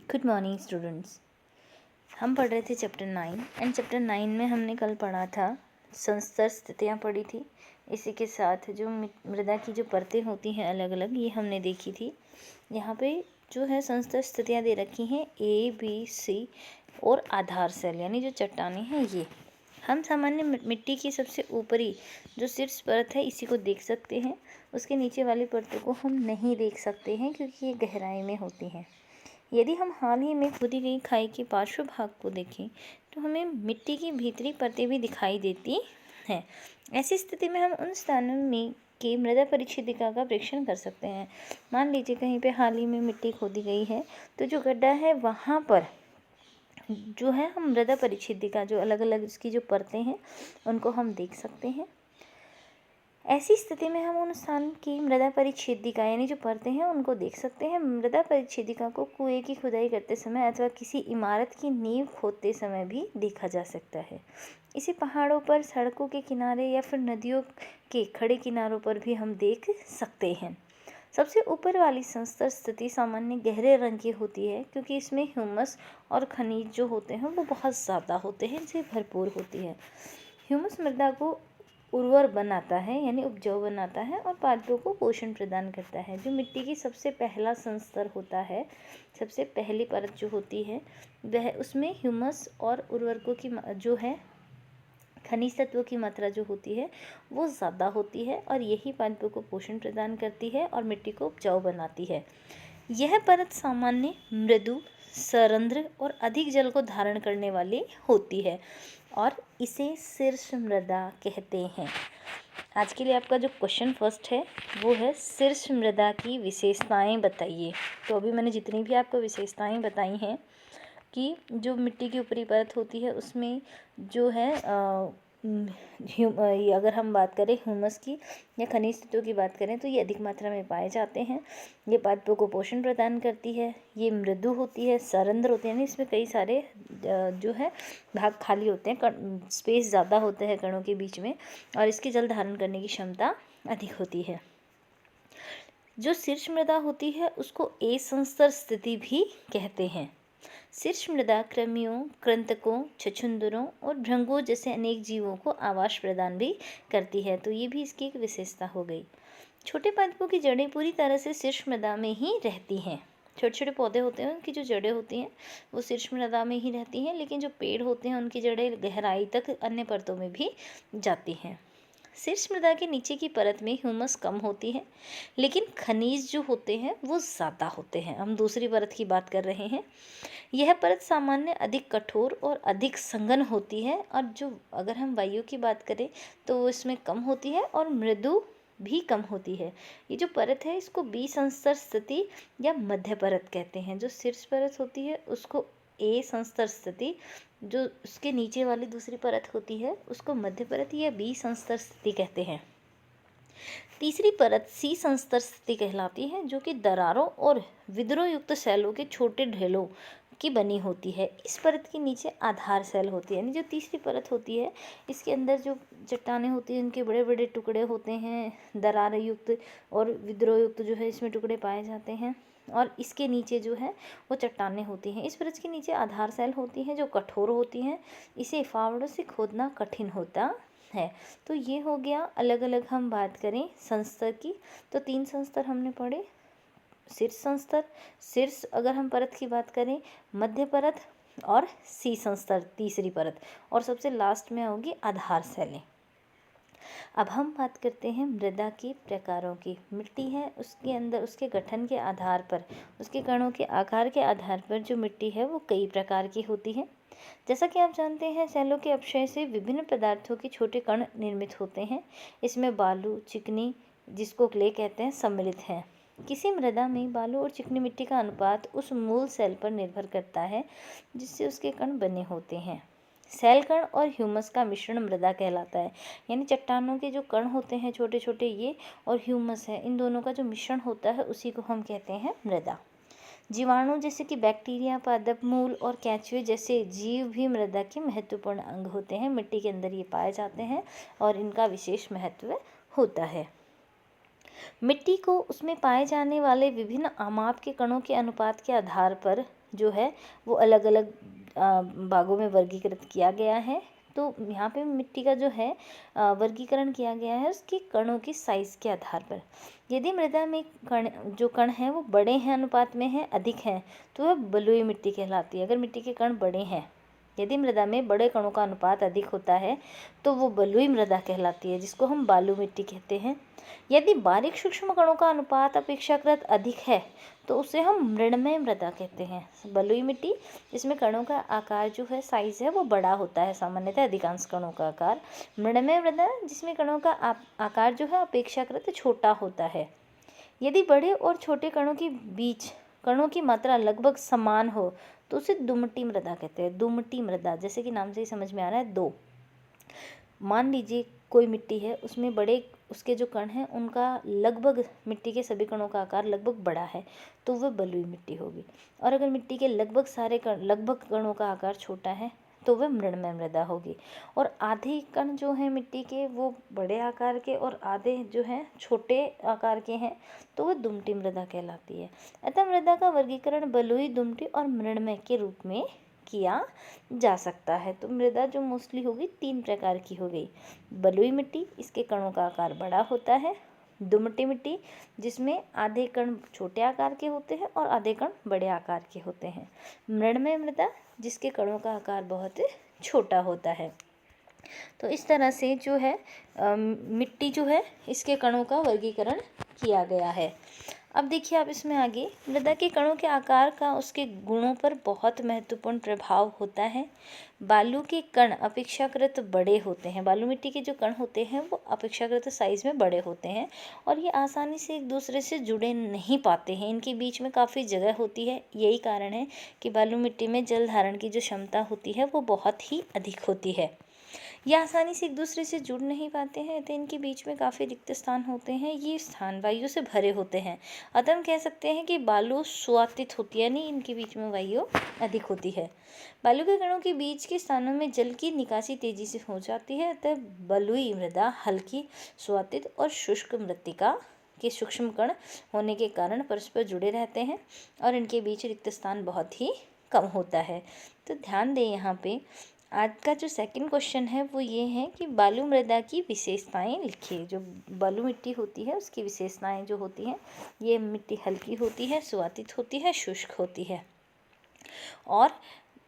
Good morning students. हम पढ़ रहे थे चैप्टर 9 एंड चैप्टर 9 में हमने कल पढ़ा था संस्तर स्थितियाँ पढ़ी थी। इसी के साथ जो मृदा की जो परतें होती हैं अलग अलग, ये हमने देखी थी। यहाँ पे जो है संस्तर स्थितियाँ दे रखी हैं ABC और आधार सेल यानी जो चट्टानें हैं ये। हम सामान्य मिट्टी की सबसे ऊपरी जो शीर्ष परत है इसी को देख सकते हैं। उसके नीचे वाली परतों को हम नहीं देख सकते हैं क्योंकि ये गहराई में होती हैं। यदि हम हाल ही में खोदी गई खाई के पार्श्व भाग को देखें तो हमें मिट्टी की भीतरी परतें भी दिखाई देती हैं। ऐसी स्थिति में हम उन स्थानों में के मृदा परिच्छेदिका का परीक्षण कर सकते हैं। मान लीजिए कहीं पे हाल ही में मिट्टी खोदी गई है तो जो गड्ढा है वहाँ पर जो है हम मृदा परिच्छेदिका जो अलग अलग इसकी जो परतें हैं उनको हम देख सकते हैं। ऐसी स्थिति में हम उन स्थान की मृदा परिच्छेदिका यानी जो परतें हैं उनको देख सकते हैं। मृदा परिच्छेदिका को कुएं की खुदाई करते समय अथवा किसी इमारत की नींव खोदते समय भी देखा जा सकता है। इसे पहाड़ों पर, सड़कों के किनारे या फिर नदियों के खड़े किनारों पर भी हम देख सकते हैं। सबसे ऊपर वाली संस्तर स्थिति सामान्य गहरे रंग की होती है क्योंकि इसमें ह्यूमस और खनिज जो होते हैं वो बहुत ज़्यादा होते हैं, इनसे भरपूर होती है। ह्यूमस मृदा को उर्वर बनाता है यानी उपजाऊ बनाता है और पादपों को पोषण प्रदान करता है। जो मिट्टी की सबसे पहला संस्तर होता है, सबसे पहली परत जो होती है वह उसमें ह्यूमस और उर्वरकों की जो है खनिज तत्वों की मात्रा जो होती है वो ज़्यादा होती है और यही पादपों को पोषण प्रदान करती है और मिट्टी को उपजाऊ बनाती है। यह परत सामान्य, मृदु, सरंध्र और अधिक जल को धारण करने वाली होती है और इसे शीर्ष मृदा कहते हैं। आज के लिए आपका जो क्वेश्चन फर्स्ट है वो है शीर्ष मृदा की विशेषताएं बताइए। तो अभी मैंने जितनी भी आपको विशेषताएं बताई हैं कि जो मिट्टी की ऊपरी परत होती है उसमें जो है अगर हम बात करें ह्यूमस की या खनिज तत्वों की बात करें तो ये अधिक मात्रा में पाए जाते हैं। ये पादपों को पोषण प्रदान करती है। ये मृदु होती है, सरंध्र होती है यानी इसमें कई सारे जो है भाग खाली होते हैं, स्पेस ज़्यादा होता है कणों के बीच में और इसकी जल धारण करने की क्षमता अधिक होती है। जो शीर्ष मृदा होती है उसको ए संस्तर स्थिति भी कहते हैं। शीर्ष मृदा कृमियों, कृंतकों, छछूंदरों और भृंगों जैसे अनेक जीवों को आवास प्रदान भी करती है, तो ये भी इसकी एक विशेषता हो गई। छोटे पादपों की जड़ें पूरी तरह से शीर्ष मृदा में ही रहती हैं। छोटे छोटे पौधे होते हैं उनकी जो जड़ें होती हैं वो शीर्ष मृदा में ही रहती हैं, लेकिन जो पेड़ होते हैं उनकी जड़ें गहराई तक अन्य परतों में भी जाती हैं। शीर्ष मृदा के नीचे की परत में ह्यूमस कम होती है लेकिन खनिज जो होते हैं वो ज़्यादा होते हैं। हम दूसरी परत की बात कर रहे हैं। यह परत सामान्य अधिक कठोर और अधिक संघन होती है और जो अगर हम वायु की बात करें तो वो इसमें कम होती है और मृदु भी कम होती है। ये जो परत है इसको बी संस्तर स्थिति या मध्य परत कहते हैं। जो शीर्ष परत होती है उसको ए संस्तर स्थिति, जो उसके नीचे वाली दूसरी परत होती है उसको मध्य परत या बी संस्तर स्थिति कहते हैं। तीसरी परत सी संस्तर स्थिति कहलाती है जो कि दरारों और विद्रोह युक्त सेलों के छोटे ढेलों की बनी होती है। इस परत के नीचे आधार सेल होती है यानी जो तीसरी परत होती है इसके अंदर जो चट्टानें होती हैं उनके बड़े बड़े टुकड़े होते हैं, दरार युक्त और विद्रोह युक्त जो है इसमें टुकड़े पाए जाते हैं और इसके नीचे जो है वो चट्टानें होती हैं। इस परत के नीचे आधार सेल होती हैं जो कठोर होती हैं। इसे फावड़ों से खोदना कठिन होता है। तो ये हो गया अलग अलग हम बात करें संस्तर की तो 3 संस्तर हमने पढ़े। शीर्ष संस्तर, शीर्ष अगर हम परत की बात करें, मध्य परत और सी संस्तर तीसरी परत और सबसे लास्ट में होगी आधार सेलें। अब हम बात करते हैं मृदा के प्रकारों की। मिट्टी है उसके अंदर उसके गठन के आधार पर, उसके कणों के आकार के आधार पर जो मिट्टी है वो कई प्रकार की होती है। जैसा कि आप जानते हैं सेलों के अपक्षय से विभिन्न पदार्थों के छोटे कण निर्मित होते हैं। इसमें बालू, चिकनी जिसको क्ले कहते हैं सम्मिलित हैं। किसी मृदा में बालू और चिकनी मिट्टी का अनुपात उस मूल सेल पर निर्भर करता है जिससे उसके कण बने होते हैं। सेल कण और ह्यूमस का मिश्रण मृदा कहलाता है यानी चट्टानों के जो कण होते हैं छोटे छोटे ये और ह्यूमस है, इन दोनों का जो मिश्रण होता है उसी को हम कहते हैं मृदा। जीवाणु जैसे कि बैक्टीरिया, पादप, मूल और केंचुए जैसे जीव भी मृदा के महत्वपूर्ण अंग होते हैं। मिट्टी के अंदर ये पाए जाते हैं और इनका विशेष महत्व होता है। मिट्टी को उसमें पाए जाने वाले विभिन्न आमाप के कणों के अनुपात के आधार पर जो है वो अलग अलग भागों में वर्गीकृत किया गया है। तो यहाँ पे मिट्टी का जो है वर्गीकरण किया गया है उसके कणों की साइज़ के आधार पर। यदि मृदा में जो कण हैं वो बड़े हैं, अनुपात में हैं, अधिक हैं, तो वह बलुई मिट्टी कहलाती है। अगर मिट्टी के कण बड़े हैं, यदि मृदा में बड़े कणों का अनुपात अधिक होता है तो वो बलुई मृदा कहलाती है, जिसको हम बालू मिट्टी कहते हैं। यदि बारीक सूक्ष्म कणों का अनुपात अपेक्षाकृत अधिक है तो उसे हम मृणमय मृदा कहते हैं। बलुई मिट्टी जिसमें कणों का आकार जो है साइज है वो बड़ा होता है, सामान्यतः अधिकांश कणों का आकार। मृणमय मृदा जिसमें कणों का आकार जो है अपेक्षाकृत छोटा होता है। यदि बड़े और छोटे कणों के बीच कणों की मात्रा लगभग समान हो तो उसे दुमटी मृदा कहते हैं। दुमटी मृदा, जैसे कि नाम से ही समझ में आ रहा है, दो। मान लीजिए कोई मिट्टी है, उसमें बड़े उसके जो कण हैं उनका लगभग, मिट्टी के सभी कणों का आकार लगभग बड़ा है तो वह बलुई मिट्टी होगी। और अगर मिट्टी के लगभग कणों का आकार छोटा है तो वह मृणमय मृदा होगी। और आधे कण जो हैं मिट्टी के वो बड़े आकार के और आधे जो हैं छोटे आकार के हैं तो वह दुमटी मृदा कहलाती है। अतः मृदा का वर्गीकरण बलुई, दुमटी और मृणमय के रूप में किया जा सकता है। तो मृदा जो मोस्टली होगी 3 प्रकार की हो गई। बलुई मिट्टी, इसके कणों का आकार बड़ा होता है। दुमटी मिट्टी जिसमें आधे कण छोटे आकार के होते हैं और आधे कण बड़े आकार के होते हैं। मृणमय मृदा जिसके कणों का आकार बहुत छोटा होता है। तो इस तरह से जो है मिट्टी जो है इसके कणों का वर्गीकरण किया गया है। अब देखिए आप इसमें आगे, मृदा के कणों के आकार का उसके गुणों पर बहुत महत्वपूर्ण प्रभाव होता है। बालू के कण अपेक्षाकृत बड़े होते हैं। बालू मिट्टी के जो कण होते हैं वो अपेक्षाकृत साइज में बड़े होते हैं और ये आसानी से एक दूसरे से जुड़े नहीं पाते हैं। इनके बीच में काफ़ी जगह होती है। यही कारण है कि बालू मिट्टी में जल धारण की जो क्षमता होती है वो बहुत ही अधिक होती है। ये आसानी से एक दूसरे से जुड़ नहीं पाते हैं, तो इनके बीच में काफ़ी रिक्त स्थान होते हैं। ये स्थान वायु से भरे होते हैं। अतः हम कह सकते हैं कि बालू स्वातित होती है, यानी इनके बीच में वायु अधिक होती है। बालू के कणों के बीच के स्थानों में जल की निकासी तेजी से हो जाती है। अतः बलुई मृदा हल्की, स्वातित और शुष्क मृत्तिका के सूक्ष्म कण होने के कारण परस्पर जुड़े रहते हैं और इनके बीच रिक्त स्थान बहुत ही कम होता है। तो ध्यान दें यहाँ पे, आज का जो सेकंड क्वेश्चन है वो ये है कि बालू मृदा की विशेषताएं लिखिए। जो बालू मिट्टी होती है उसकी विशेषताएं जो होती हैं, ये मिट्टी हल्की होती है, स्वातित होती है, शुष्क होती है और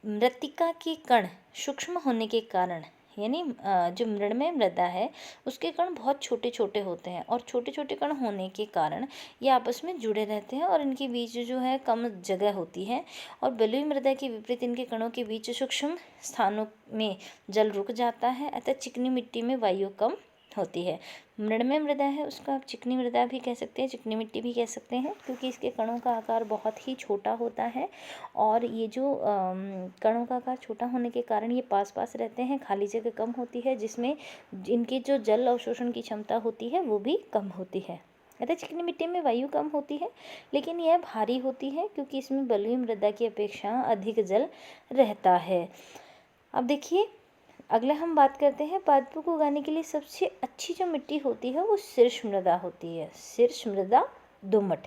मृत्तिका के कण सूक्ष्म होने के कारण, यानी जो मृणमय मृदा है उसके कण बहुत छोटे छोटे होते हैं और छोटे छोटे कण होने के कारण ये आपस में जुड़े रहते हैं और इनके बीच जो है कम जगह होती है। और बलुई मृदा के विपरीत इनके कणों के बीच सूक्ष्म स्थानों में जल रुक जाता है। अतः चिकनी मिट्टी में वायु कम होती है। मृणमय मृदा है उसको आप चिकनी मृदा भी कह सकते हैं, चिकनी मिट्टी भी कह सकते हैं, क्योंकि इसके कणों का आकार बहुत ही छोटा होता है और ये जो कणों का आकार छोटा होने के कारण ये पास पास रहते हैं, खाली जगह कम होती है, जिसमें इनकी जो जल अवशोषण की क्षमता होती है वो भी कम होती है। अतः चिकनी मिट्टी में वायु कम होती है, लेकिन यह भारी होती है क्योंकि इसमें बलुई मृदा की अपेक्षा अधिक जल रहता है। अब देखिए अगला हम बात करते हैं, पादपों को उगाने के लिए सबसे अच्छी जो मिट्टी होती है वो शीर्ष मृदा होती है। शीर्ष मृदा दोमट,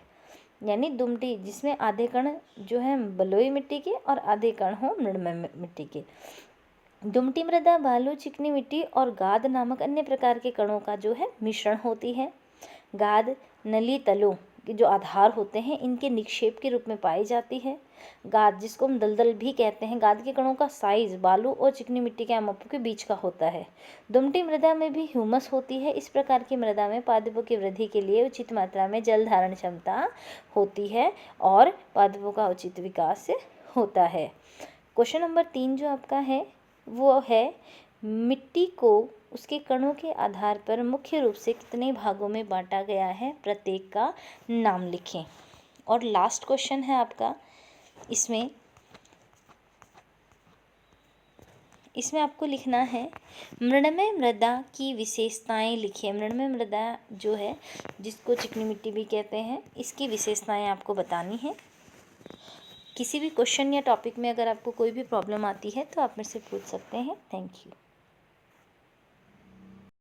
यानी दुमटी, जिसमें आधे कण जो है बलुई मिट्टी के और आधे कण हो मृणमय मिट्टी के। दुमटी मृदा बालू, चिकनी मिट्टी और गाद नामक अन्य प्रकार के कणों का जो है मिश्रण होती है। गाद नली तलों के जो आधार होते हैं इनके निक्षेप के रूप में पाई जाती है। गाद जिसको हम दलदल भी कहते हैं, गाद के कणों का साइज बालू और चिकनी मिट्टी के आमपों के बीच का होता है। दुमटी मृदा में भी ह्यूमस होती है। इस प्रकार की मृदा में पादपों की वृद्धि के लिए उचित मात्रा में जल धारण क्षमता होती है और पादपों का उचित विकास होता है। क्वेश्चन नंबर 3 जो आपका है वो है, मिट्टी को उसके कणों के आधार पर मुख्य रूप से कितने भागों में बांटा गया है, प्रत्येक का नाम लिखें। और लास्ट क्वेश्चन है आपका, इसमें आपको लिखना है मृणमय मृदा की विशेषताएं लिखिए। मृणमय मृदा जो है जिसको चिकनी मिट्टी भी कहते हैं, इसकी विशेषताएं आपको बतानी है। किसी भी क्वेश्चन या टॉपिक में अगर आपको कोई भी प्रॉब्लम आती है तो आप मेरे से पूछ सकते हैं। Thank you.